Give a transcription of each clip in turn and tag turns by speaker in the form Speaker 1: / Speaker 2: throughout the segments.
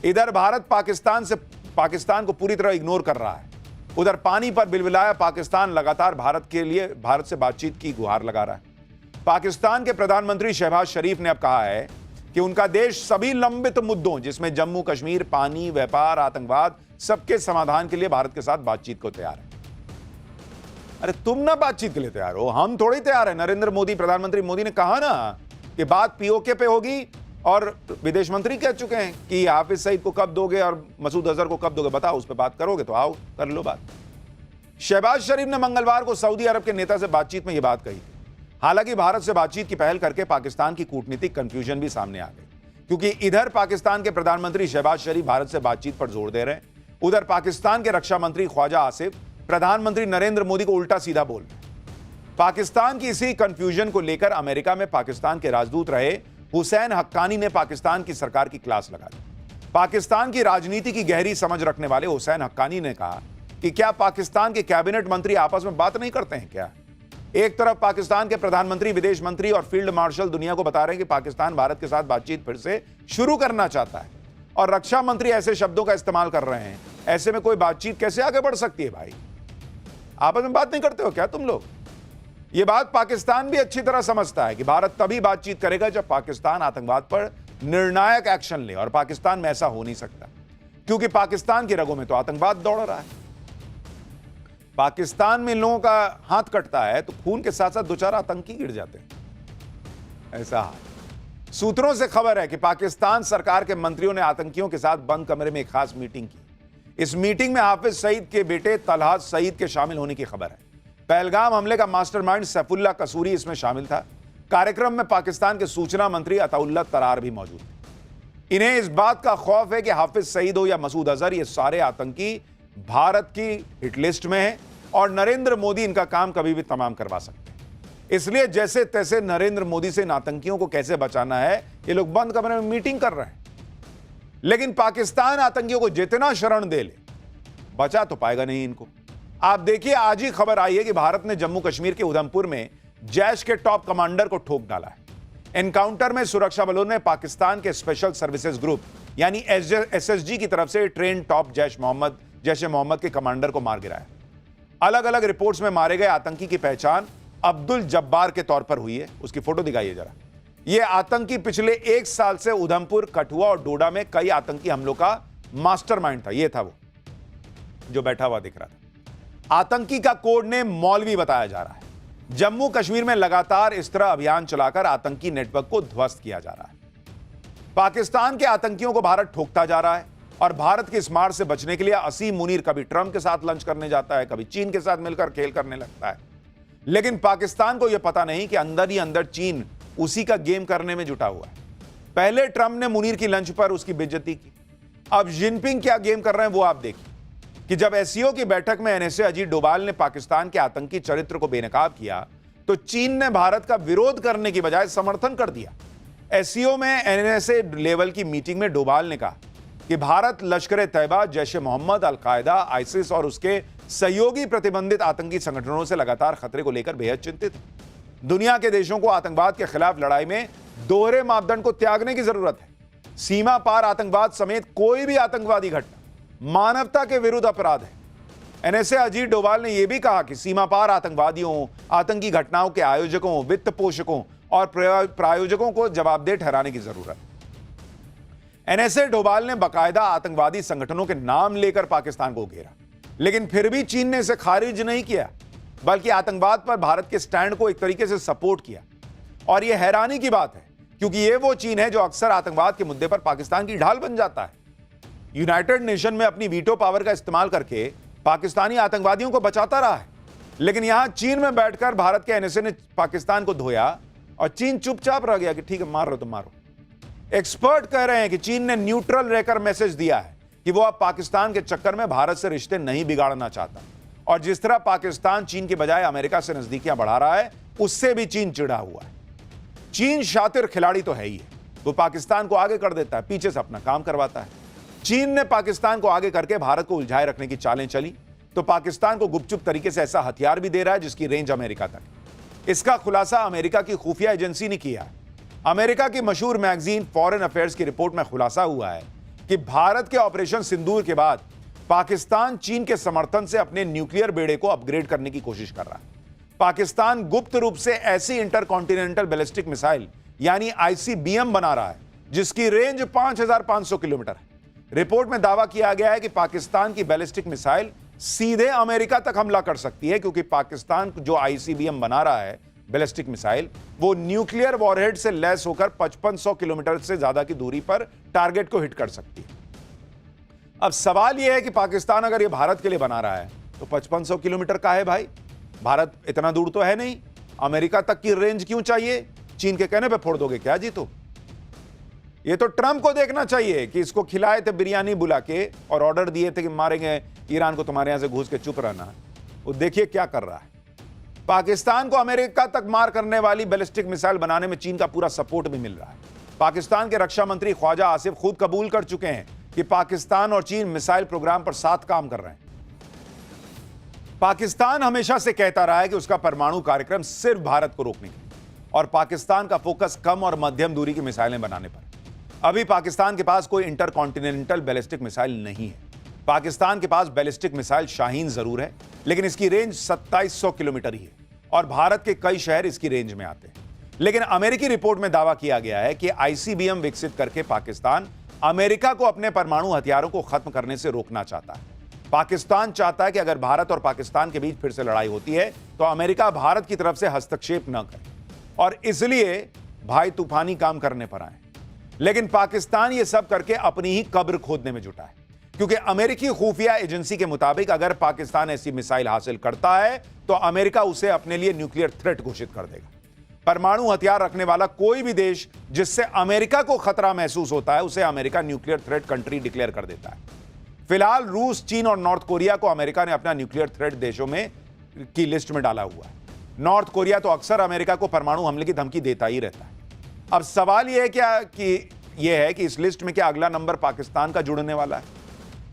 Speaker 1: इधर भारत पाकिस्तान को पूरी तरह इग्नोर कर रहा है। उधर पानी पर बिलबिलाया पाकिस्तान लगातार भारत से बातचीत की गुहार लगा रहा है। पाकिस्तान के प्रधानमंत्री शहबाज शरीफ ने अब कहा है कि उनका देश सभी लंबित मुद्दों, जिसमें जम्मू कश्मीर, पानी, व्यापार, आतंकवाद, सबके समाधान के लिए भारत के साथ बातचीत को तैयार है। अरे तुम ना बातचीत के लिए तैयार हो, हम थोड़ी तैयार है। नरेंद्र मोदी, प्रधानमंत्री मोदी ने कहा ना कि बात पीओके पे होगी, और विदेश मंत्री कह चुके हैं कि हाफिज सईद को कब दोगे और मसूद अजहर को कब दोगे, बताओ। उस पर बात करोगे तो आओ कर लो बात। शहबाज शरीफ ने मंगलवार को सऊदी अरब के नेता से बातचीत में यह बात कही। हालांकि भारत से बातचीत की पहल करके पाकिस्तान की कूटनीतिक कंफ्यूजन भी सामने आ गई, क्योंकि इधर पाकिस्तान के प्रधानमंत्री शहबाज शरीफ भारत से बातचीत पर जोर दे रहे हैं, उधर पाकिस्तान के रक्षा मंत्री ख्वाजा आसिफ प्रधानमंत्री नरेंद्र मोदी को उल्टा सीधा बोल रहे हैं। पाकिस्तान की इसी कंफ्यूजन को लेकर अमेरिका में पाकिस्तान के राजदूत रहे हुसैन हक्कानी ने पाकिस्तान की सरकार की क्लास लगा दी। पाकिस्तान की राजनीति की गहरी समझ रखने वाले हुसैन हक्कानी ने कहा कि क्या पाकिस्तान के कैबिनेट मंत्री आपस में बात नहीं करते हैं क्या? एक तरफ पाकिस्तान के प्रधानमंत्री, विदेश मंत्री और फील्ड मार्शल दुनिया को बता रहे हैं कि पाकिस्तान भारत के साथ बातचीत फिर से शुरू करना चाहता है, और रक्षा मंत्री ऐसे शब्दों का इस्तेमाल कर रहे हैं। ऐसे में कोई बातचीत कैसे आगे बढ़ सकती है भाई? आपस में बात नहीं करते हो क्या तुम लोग? यह बात पाकिस्तान भी अच्छी तरह समझता है कि भारत तभी बातचीत करेगा जब पाकिस्तान आतंकवाद पर निर्णायक एक्शन ले, और पाकिस्तान में ऐसा हो नहीं सकता, क्योंकि पाकिस्तान की रगों में तो आतंकवाद दौड़ रहा है। पाकिस्तान में लोगों का हाथ कटता है तो खून के साथ साथ दो चार आतंकी गिर जाते हैं, ऐसा हाल। सूत्रों से खबर है कि पाकिस्तान सरकार के मंत्रियों ने आतंकियों के साथ बंद कमरे में एक खास मीटिंग की। इस मीटिंग में हाफिज सईद के बेटे तलहात सईद के शामिल होने की खबर है। पहलगाम हमले का मास्टरमाइंड सैफुल्लाह कसूरी इसमें शामिल था। कार्यक्रम में पाकिस्तान के सूचना मंत्री अताउल्लाह तरार भी मौजूद थे। इन्हें इस बात का खौफ है कि हाफिज सईद हो या मसूद अजहर, ये सारे आतंकी भारत की हिट लिस्ट में है और नरेंद्र मोदी इनका काम कभी भी तमाम करवा सकते हैं। इसलिए जैसे तैसे नरेंद्र मोदी से इन आतंकियों को कैसे बचाना है, ये लोग बंद कमरे में मीटिंग कर रहे हैं। लेकिन पाकिस्तान आतंकियों को जितना शरण दे ले, बचा तो पाएगा नहीं इनको। आप देखिए, आज ही खबर आई है कि भारत ने जम्मू कश्मीर के उधमपुर में जैश के टॉप कमांडर को ठोक डाला है। एनकाउंटर में सुरक्षा बलों ने पाकिस्तान के स्पेशल सर्विसेज ग्रुप यानी एसएसजी की तरफ से ट्रेन टॉप जैश ए मोहम्मद के कमांडर को मार गिराया। अलग अलग रिपोर्ट्स में मारे गए आतंकी की पहचान अब्दुल जब्बार के तौर पर हुई है। उसकी फोटो दिखाइए जरा। यह आतंकी पिछले 1 साल से उधमपुर, कठुआ और डोडा में कई आतंकी हमलों का मास्टरमाइंड था। यह था वो जो बैठा हुआ दिख रहा था। आतंकी का कोड नेम मौलवी बताया जा रहा है। जम्मू कश्मीर में लगातार इस तरह अभियान चलाकर आतंकी नेटवर्क को ध्वस्त किया जा रहा है। पाकिस्तान के आतंकियों को भारत ठोकता जा रहा है, और भारत की स्मार्ट से बचने के लिए असीम मुनीर कभी ट्रंप के साथ लंच करने जाता है, कभी चीन के साथ मिलकर खेल करने लगता है। लेकिन पाकिस्तान को यह पता नहीं कि अंदर ही अंदर चीन उसी का गेम करने में जुटा हुआ है। पहले ट्रंप ने मुनीर की लंच पर उसकी बेइज्जती की, अब जिनपिंग क्या गेम कर रहे हैं वो आप देखिए कि जब एससीओ की बैठक में एनएसए अजीत डोभाल ने पाकिस्तान के आतंकी चरित्र को बेनकाब किया, तो चीन ने भारत का विरोध करने की बजाय समर्थन कर दिया। एससीओ में एनएसए लेवल की मीटिंग में डोभाल ने कहा कि भारत लश्कर-ए-तैयबा, जैश-ए-मोहम्मद, अल-कायदा, आईसिस और उसके सहयोगी प्रतिबंधित आतंकी संगठनों से लगातार खतरे को लेकर बेहद चिंतित है। दुनिया के देशों को आतंकवाद के खिलाफ लड़ाई में दोहरे मापदंड को त्यागने की जरूरत है। सीमा पार आतंकवाद समेत कोई भी आतंकवादी घटना मानवता के विरुद्ध अपराध है। एनएसए अजीत डोभाल ने यह भी कहा कि सीमा पार आतंकवादियों, आतंकी घटनाओं के आयोजकों, वित्त पोषकों और प्रायोजकों को जवाबदेह ठहराने की जरूरत है। एनएसए डोभाल ने बाकायदा आतंकवादी संगठनों के नाम लेकर पाकिस्तान को घेरा, लेकिन फिर भी चीन ने इसे खारिज नहीं किया, बल्कि आतंकवाद पर भारत के स्टैंड को एक तरीके से सपोर्ट किया। और यह हैरानी की बात है, क्योंकि यह वो चीन है जो अक्सर आतंकवाद के मुद्दे पर पाकिस्तान की ढाल बन जाता है। यूनाइटेड नेशन में अपनी वीटो पावर का इस्तेमाल करके पाकिस्तानी आतंकवादियों को बचाता रहा है, लेकिन यहां चीन में बैठकर भारत के एनएसए ने पाकिस्तान को धोया और चीन चुपचाप रह गया कि ठीक है, मार रहे हो तो मारो। एक्सपर्ट कह रहे हैं कि चीन ने न्यूट्रल रहकर मैसेज दिया है कि वो अब पाकिस्तान के चक्कर में भारत से रिश्ते नहीं बिगाड़ना चाहता, और जिस तरह पाकिस्तान चीन के बजाय अमेरिका से नजदीकियां बढ़ा रहा है, उससे भी चीन चिढ़ा हुआ है। चीन शातिर खिलाड़ी तो है ही है, वो पाकिस्तान को आगे कर देता है, पीछे से अपना काम करवाता है। चीन ने पाकिस्तान को आगे करके भारत को उलझाए रखने की चालें चली, तो पाकिस्तान को गुपचुप तरीके से ऐसा हथियार भी दे रहा है जिसकी रेंज अमेरिका तक। इसका खुलासा अमेरिका की खुफिया एजेंसी ने किया है। अमेरिका की मशहूर मैगजीन फॉरेन अफेयर्स की रिपोर्ट में खुलासा हुआ है कि भारत के ऑपरेशन सिंदूर के बाद पाकिस्तान चीन के समर्थन से अपने न्यूक्लियर बेड़े को अपग्रेड करने की कोशिश कर रहा है। पाकिस्तान गुप्त रूप से ऐसी इंटरकॉन्टिनेंटल बैलिस्टिक मिसाइल यानी आईसीबीएम बना रहा है जिसकी रेंज 5500 किलोमीटर है। रिपोर्ट में दावा किया गया है कि पाकिस्तान की बैलिस्टिक मिसाइल सीधे अमेरिका तक हमला कर सकती है, क्योंकि पाकिस्तान जो आईसीबीएम बना रहा है बैलिस्टिक मिसाइल, वो न्यूक्लियर वॉरहेड से लैस होकर 5500 किलोमीटर से ज्यादा की दूरी पर टारगेट को हिट कर सकती है। अब सवाल यह है कि पाकिस्तान अगर ये भारत के लिए बना रहा है तो 5500 किलोमीटर का है भाई, भारत इतना दूर तो है नहीं, अमेरिका तक की रेंज क्यों चाहिए? चीन के कहने पे फोड़ दोगे क्या जी? तो ये तो ट्रंप को देखना चाहिए कि इसको खिलाए थे बिरयानी बुला के और ऑर्डर दिए थे कि मारेंगे ईरान को, तुम्हारे यहां से घुस के चुप रहना। वो देखिए क्या कर रहा है। पाकिस्तान को अमेरिका तक मार करने वाली बैलिस्टिक मिसाइल बनाने में चीन का पूरा सपोर्ट भी मिल रहा है। पाकिस्तान के रक्षा मंत्री ख्वाजा आसिफ खुद कबूल कर चुके हैं कि पाकिस्तान और चीन मिसाइल प्रोग्राम पर साथ काम कर रहे हैं। पाकिस्तान हमेशा से कहता रहा है कि उसका परमाणु कार्यक्रम सिर्फ भारत को रोकने के लिए और पाकिस्तान का फोकस कम और मध्यम दूरी की मिसाइलें बनाने पर। अभी पाकिस्तान के पास कोई इंटरकॉन्टिनेंटल बैलिस्टिक मिसाइल नहीं है। पाकिस्तान के पास बैलिस्टिक मिसाइल शाहीन जरूर है, लेकिन इसकी रेंज 2700 किलोमीटर ही है और भारत के कई शहर इसकी रेंज में आते हैं। लेकिन अमेरिकी रिपोर्ट में दावा किया गया है कि आईसीबीएम विकसित करके पाकिस्तान अमेरिका को अपने परमाणु हथियारों को खत्म करने से रोकना चाहता है। पाकिस्तान चाहता है कि अगर भारत और पाकिस्तान के बीच फिर से लड़ाई होती है तो अमेरिका भारत की तरफ से हस्तक्षेप न करे और इसलिए भाई तूफानी काम करने पर आए। लेकिन पाकिस्तान यह सब करके अपनी ही कब्र खोदने में जुटा है, क्योंकि अमेरिकी खुफिया एजेंसी के मुताबिक अगर पाकिस्तान ऐसी मिसाइल हासिल करता है तो अमेरिका उसे अपने लिए न्यूक्लियर थ्रेट घोषित कर देगा। परमाणु हथियार रखने वाला कोई भी देश जिससे अमेरिका को खतरा महसूस होता है उसे America nuclear threat country declare कर देता है। फिलहाल रूस, चीन और नॉर्थ कोरिया को अमेरिका ने अपना न्यूक्लियर थ्रेट देशों में की लिस्ट में डाला हुआ है। नॉर्थ कोरिया तो अक्सर अमेरिका को परमाणु हमले की धमकी देता ही रहता है। अब सवाल यह है कि इस लिस्ट में क्या अगला नंबर पाकिस्तान का जुड़ने वाला है?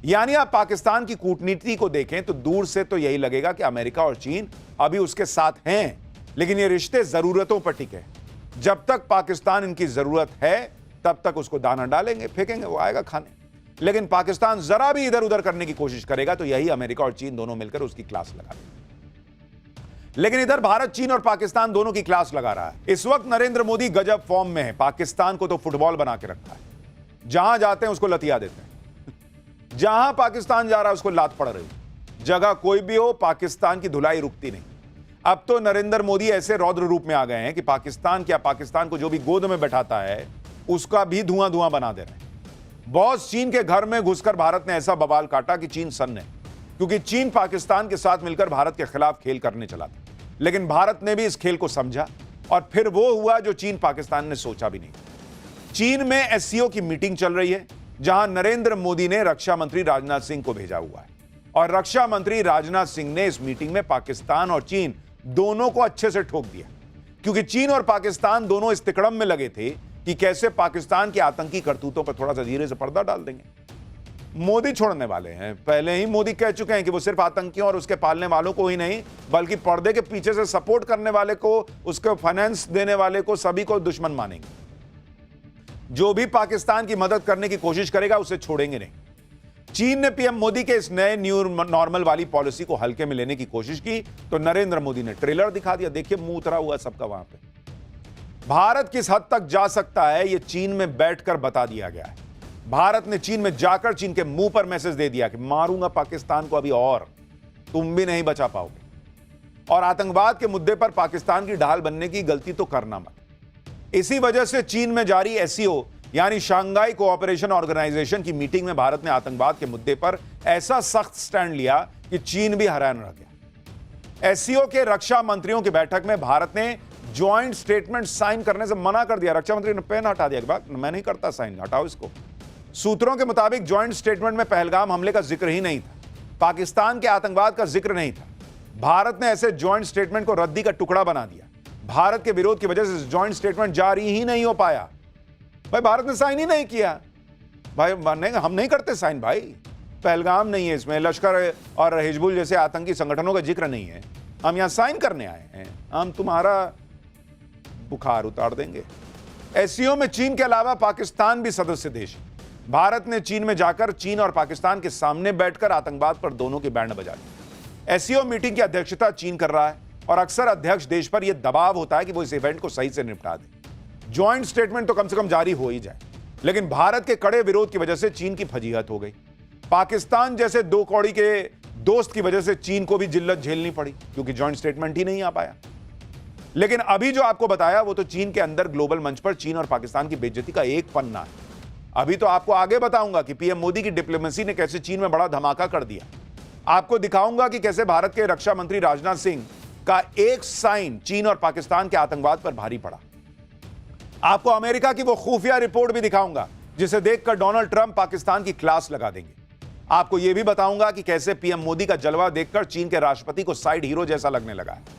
Speaker 1: यानी आप पाकिस्तान की कूटनीति को देखें तो दूर से तो यही लगेगा कि अमेरिका और चीन अभी उसके साथ हैं, लेकिन ये रिश्ते जरूरतों पर टिके। जब तक पाकिस्तान इनकी जरूरत है तब तक उसको दाना डालेंगे, फेंकेंगे, वो आएगा खाने। लेकिन पाकिस्तान जरा भी इधर उधर करने की कोशिश करेगा तो यही अमेरिका और चीन दोनों मिलकर उसकी क्लास लगा देंगे। लेकिन इधर भारत, चीन और पाकिस्तान दोनों की क्लास लगा रहा है। इस वक्त नरेंद्र मोदी गजब फॉर्म में है। पाकिस्तान को तो फुटबॉल बना के रखा है, जहां जाते हैं उसको लतिया देते हैं। जहां पाकिस्तान जा रहा है उसको लात पड़ रही, जगह कोई भी हो पाकिस्तान की धुलाई रुकती नहीं। अब तो नरेंद्र मोदी ऐसे रौद्र रूप में आ गए हैं कि पाकिस्तान को जो भी गोद में बैठाता है उसका भी धुआं धुआं बना दे रहे हैं। बॉस चीन के घर में घुसकर भारत ने ऐसा बवाल काटा कि चीन सन्न है, क्योंकि चीन पाकिस्तान के साथ मिलकर भारत के खिलाफ खेल करने चला था। लेकिन भारत ने भी इस खेल को समझा और फिर वो हुआ जो चीन पाकिस्तान ने सोचा भी नहीं। चीन में एससीओ की मीटिंग चल रही है, जहां नरेंद्र मोदी ने रक्षा मंत्री राजनाथ सिंह को भेजा हुआ है और रक्षा मंत्री राजनाथ सिंह ने इस मीटिंग में पाकिस्तान और चीन दोनों को अच्छे से ठोक दिया, क्योंकि चीन और पाकिस्तान दोनों इस तिकड़म में लगे थे कि कैसे पाकिस्तान के आतंकी करतूतों पर थोड़ा सा धीरे से पर्दा डाल देंगे। मोदी छोड़ने वाले हैं। पहले ही मोदी कह चुके हैं कि वो सिर्फ आतंकियों और उसके पालने वालों को ही नहीं, बल्कि पर्दे के पीछे से सपोर्ट करने वाले को, उसको फाइनेंस देने वाले को, सभी को दुश्मन मानेंगे। जो भी पाकिस्तान की मदद करने की कोशिश करेगा उसे छोड़ेंगे नहीं। चीन ने पीएम मोदी के इस नए न्यू नॉर्मल वाली पॉलिसी को हल्के में लेने की कोशिश की तो नरेंद्र मोदी ने ट्रेलर दिखा दिया। देखिए मुंह उतरा हुआ सबका वहां पे। भारत किस हद तक जा सकता है यह चीन में बैठकर बता दिया गया है। भारत ने चीन में जाकर चीन के मुंह पर मैसेज दे दिया कि मारूंगा पाकिस्तान को अभी और तुम भी नहीं बचा पाओगे, और आतंकवाद के मुद्दे पर पाकिस्तान की ढाल बनने की गलती तो करना मत। इसी वजह से चीन में जारी एससीओ यानी शांघाई कोऑपरेशन ऑर्गेनाइजेशन की मीटिंग में भारत ने आतंकवाद के मुद्दे पर ऐसा सख्त स्टैंड लिया कि चीन भी हैरान रह गया। एससीओ के रक्षा मंत्रियों की बैठक में भारत ने ज्वाइंट स्टेटमेंट साइन करने से मना कर दिया। रक्षा मंत्री ने पेन हटा दिया कि बात मैं नहीं करता साइन, हटाओ इसको। सूत्रों के मुताबिक ज्वाइंट स्टेटमेंट में पहलगाम हमले का जिक्र ही नहीं था, पाकिस्तान के आतंकवाद का जिक्र नहीं था। भारत ने ऐसे ज्वाइंट स्टेटमेंट को रद्दी का टुकड़ा बना दिया। भारत के विरोध की वजह से ज्वाइंट स्टेटमेंट जारी ही नहीं हो पाया। भाई भारत ने साइन ही नहीं किया। भाई हम नहीं करते साइन भाई, पहलगाम नहीं है इसमें, लश्कर और हिजबुल जैसे आतंकी संगठनों का जिक्र नहीं है, हम यहां साइन करने आए हैं, हम तुम्हारा बुखार उतार देंगे। एससीओ में चीन के अलावा पाकिस्तान भी सदस्य देश है। भारत ने चीन में जाकर चीन और पाकिस्तान के सामने बैठकर आतंकवाद पर दोनों की बैंड बजा दी। एससीओ मीटिंग की अध्यक्षता चीन कर रहा है और अक्सर अध्यक्ष देश पर यह दबाव होता है कि वो इस इवेंट को सही से निपटा दे। ज्वाइंट स्टेटमेंट तो कम से कम जारी हो ही जाए, लेकिन भारत के कड़े विरोध की वजह से चीन की फजीहत हो गई। पाकिस्तान जैसे दो कौड़ी के दोस्त की वजह से चीन को भी जिल्लत झेलनी पड़ी, क्योंकि ज्वाइंट स्टेटमेंट ही नहीं आ पाया। लेकिन अभी जो आपको बताया वो तो चीन के अंदर ग्लोबल मंच पर चीन और पाकिस्तान की बेइज्जती का एक पन्ना है। अभी तो आपको आगे बताऊंगा कि पीएम मोदी की डिप्लोमेसी ने कैसे चीन में बड़ा धमाका कर दिया। आपको दिखाऊंगा कि कैसे भारत के रक्षा मंत्री राजनाथ सिंह का एक साइन चीन और पाकिस्तान के आतंकवाद पर भारी पड़ा। आपको अमेरिका की वो खुफिया रिपोर्ट भी दिखाऊंगा जिसे देखकर डोनाल्ड ट्रंप पाकिस्तान की क्लास लगा देंगे। आपको यह भी बताऊंगा कि कैसे पीएम मोदी का जलवा देखकर चीन के राष्ट्रपति को साइड हीरो जैसा लगने लगा है।